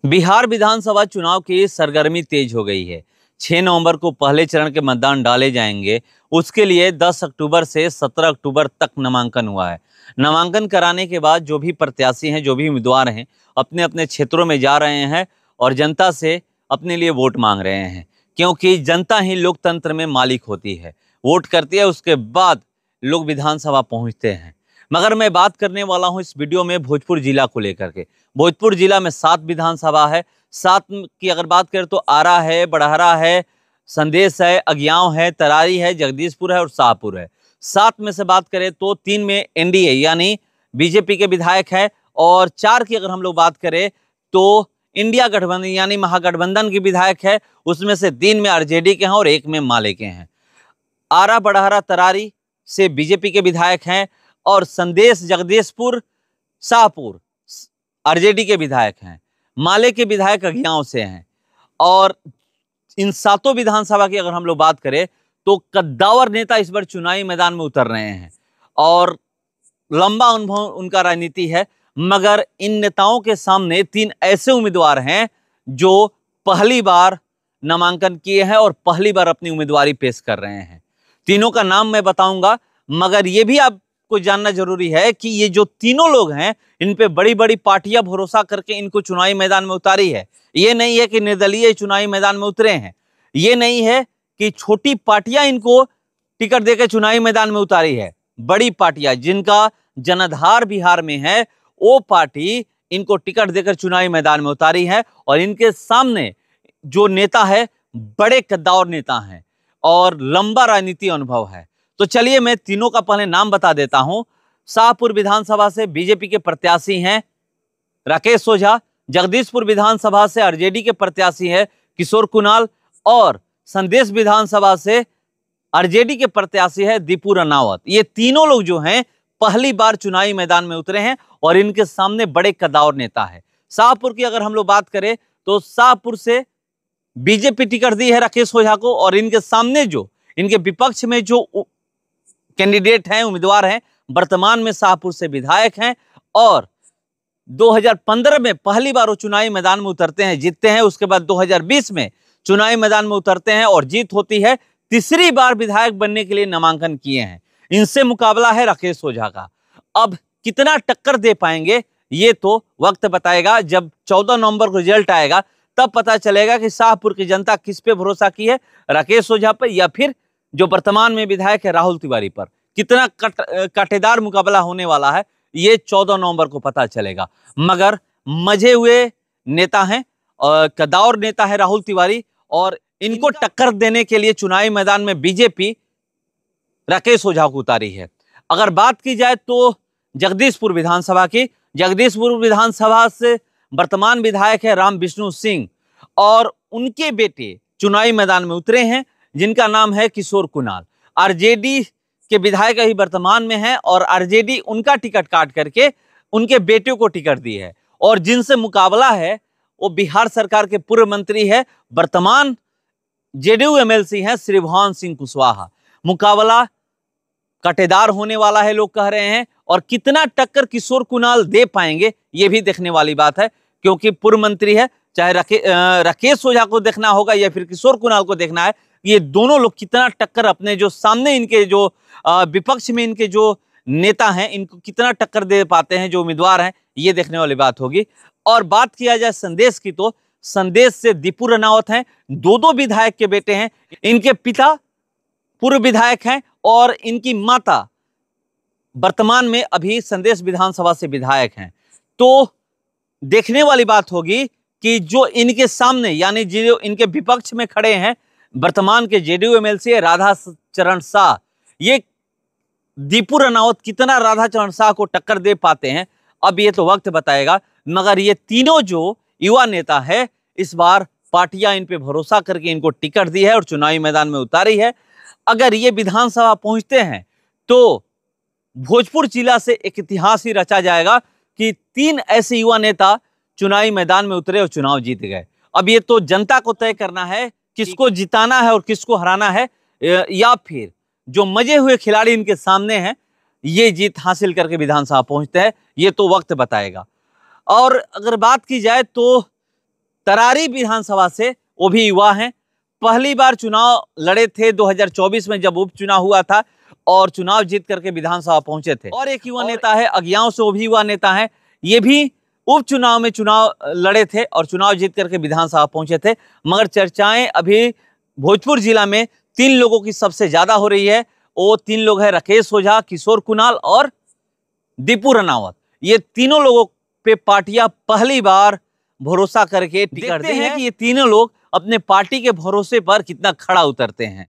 बिहार विधानसभा चुनाव की सरगर्मी तेज हो गई है। 6 नवंबर को पहले चरण के मतदान डाले जाएंगे। उसके लिए 10 अक्टूबर से 17 अक्टूबर तक नामांकन हुआ है। नामांकन कराने के बाद जो भी प्रत्याशी हैं, जो भी उम्मीदवार हैं, अपने अपने क्षेत्रों में जा रहे हैं और जनता से अपने लिए वोट मांग रहे हैं, क्योंकि जनता ही लोकतंत्र में मालिक होती है। वोट करती है, उसके बाद लोग विधानसभा पहुंचते हैं। मगर मैं बात करने वाला हूं इस वीडियो में भोजपुर जिला को लेकर के। भोजपुर जिला में 7 विधानसभा है। 7 की अगर बात करें तो आरा है, बड़हरा है, संदेश है, अगियांव है, तरारी है, जगदीशपुर है और शाहपुर है। 7 में से बात करें तो 3 में एनडीए यानी बीजेपी के विधायक है और 4 की अगर हम लोग बात करें तो इंडिया गठबंधन यानी महागठबंधन के विधायक है। उसमें से 3 में आरजेडी के हैं और 1 में माले के हैं। आरा, बड़हरा, तरारी से बीजेपी के विधायक हैं और संदेश, जगदीशपुर, शाहपुर आरजेडी के विधायक हैं। माले के विधायक अगियांव से हैं। और इन 7 विधानसभा की अगर हम लोग बात करें तो कद्दावर नेता इस बार चुनावी मैदान में उतर रहे हैं और लंबा अनुभव उनका राजनीति है। मगर इन नेताओं के सामने 3 ऐसे उम्मीदवार हैं जो पहली बार नामांकन किए हैं और पहली बार अपनी उम्मीदवारी पेश कर रहे हैं। तीनों का नाम मैं बताऊंगा, मगर यह भी आपको जानना जरूरी है कि ये जो तीनों लोग हैं, इन पे बड़ी बड़ी पार्टियां भरोसा करके इनको चुनावी मैदान में उतारी है। ये नहीं है कि निर्दलीय चुनावी मैदान में उतरे हैं। ये नहीं है कि छोटी पार्टियां इनको टिकट देकर चुनावी मैदान में उतारी है। बड़ी पार्टियां जिनका जनाधार बिहार में है, वो पार्टी इनको टिकट देकर चुनावी मैदान में उतारी है। और इनके सामने जो नेता है, बड़े कद्दावर नेता हैं और लंबा राजनीति अनुभव है। तो चलिए मैं तीनों का पहले नाम बता देता हूं। शाहपुर विधानसभा से बीजेपी के प्रत्याशी हैं राकेश ओझा। जगदीशपुर विधानसभा से आरजेडी के प्रत्याशी हैं किशोर कुणाल और संदेश विधानसभा से आरजेडी के प्रत्याशी है दीपू रनावत। ये तीनों लोग जो हैं पहली बार चुनावी मैदान में उतरे हैं और इनके सामने बड़े कद्दावर नेता है। शाहपुर की अगर हम लोग बात करें तो शाहपुर से बीजेपी टिकट दी है राकेश ओझा को और इनके सामने जो इनके विपक्ष में जो कैंडिडेट हैं, उम्मीदवार हैं, वर्तमान में शाहपुर से विधायक हैं और 2015 में पहली बार वो चुनावी मैदान में उतरते हैं, जीतते हैं। उसके बाद 2020 में चुनावी मैदान में उतरते हैं और जीत होती है। तीसरी बार विधायक बनने के लिए नामांकन किए हैं। इनसे मुकाबला है राकेश ओझा का। अब कितना टक्कर दे पाएंगे ये तो वक्त बताएगा। जब 14 नवंबर को रिजल्ट आएगा तब पता चलेगा कि शाहपुर की जनता किस पे भरोसा की है, राकेश ओझा पर या फिर जो वर्तमान में विधायक है राहुल तिवारी पर। कितना कांटेदार मुकाबला होने वाला है ये 14 नवंबर को पता चलेगा। मगर मजे हुए नेता हैं और कद्दावर नेता है राहुल तिवारी और इनको टक्कर देने के लिए चुनावी मैदान में बीजेपी राकेश ओझा को उतारी है। अगर बात की जाए तो जगदीशपुर विधानसभा की, जगदीशपुर विधानसभा से वर्तमान विधायक है राम विष्णु सिंह और उनके बेटे चुनावी मैदान में उतरे हैं जिनका नाम है किशोर कुणाल। आरजेडी के विधायक ही वर्तमान में है और आरजेडी उनका टिकट काट करके उनके बेटे को टिकट दी है। और जिनसे मुकाबला है वो बिहार सरकार के पूर्व मंत्री है, वर्तमान जेडीयू एमएलसी हैं श्री भुवन सिंह कुशवाहा। मुकाबला कांटेदार होने वाला है लोग कह रहे हैं। और कितना टक्कर किशोर कुणाल दे पाएंगे ये भी देखने वाली बात है, क्योंकि पूर्व मंत्री है। चाहे राकेश ओझा को देखना होगा या फिर किशोर कुणाल को देखना है, ये दोनों लोग कितना टक्कर अपने जो सामने इनके जो विपक्ष में इनके जो नेता हैं इनको कितना टक्कर दे पाते हैं, जो उम्मीदवार हैं, ये देखने वाली बात होगी। और बात किया जाए संदेश की तो संदेश से दीपू रनावत हैं, 2 विधायक के बेटे हैं। इनके पिता पूर्व विधायक हैं और इनकी माता वर्तमान में अभी संदेश विधानसभा से विधायक हैं। तो देखने वाली बात होगी कि जो इनके सामने यानी जो इनके विपक्ष में खड़े हैं वर्तमान के जेडीयू एमएलसी राधा चरण शाह, ये दीपू रनावत कितना राधा चरण शाह को टक्कर दे पाते हैं अब ये तो वक्त बताएगा। मगर ये तीनों जो युवा नेता है इस बार पार्टियां इन पे भरोसा करके इनको टिकट दी है और चुनावी मैदान में उतारी है। अगर ये विधानसभा पहुंचते हैं तो भोजपुर जिला से एक इतिहास ही रचा जाएगा कि 3 ऐसे युवा नेता चुनावी मैदान में उतरे और चुनाव जीत गए। अब ये तो जनता को तय करना है किसको जिताना है और किसको हराना है, या फिर जो मजे हुए खिलाड़ी इनके सामने हैं ये जीत हासिल करके विधानसभा पहुंचते हैं, ये तो वक्त बताएगा। और अगर बात की जाए तो तरारी विधानसभा से, वो भी युवा हैं। पहली बार चुनाव लड़े थे 2024 में जब उपचुनाव हुआ था और चुनाव जीत करके विधानसभा पहुंचे थे। और एक युवा नेता है अज्ञाओं से, वो भी युवा नेता है, ये भी उपचुनाव में चुनाव लड़े थे और चुनाव जीत करके विधानसभा पहुंचे थे। मगर चर्चाएं अभी भोजपुर जिला में 3 लोगों की सबसे ज्यादा हो रही है। वो 3 लोग हैं राकेश ओझा, किशोर कुणाल और दीपू रनावत। ये तीनों लोगों पे पार्टियां पहली बार भरोसा करके टिकट दी है कि ये तीनों लोग अपने पार्टी के भरोसे पर कितना खड़ा उतरते हैं।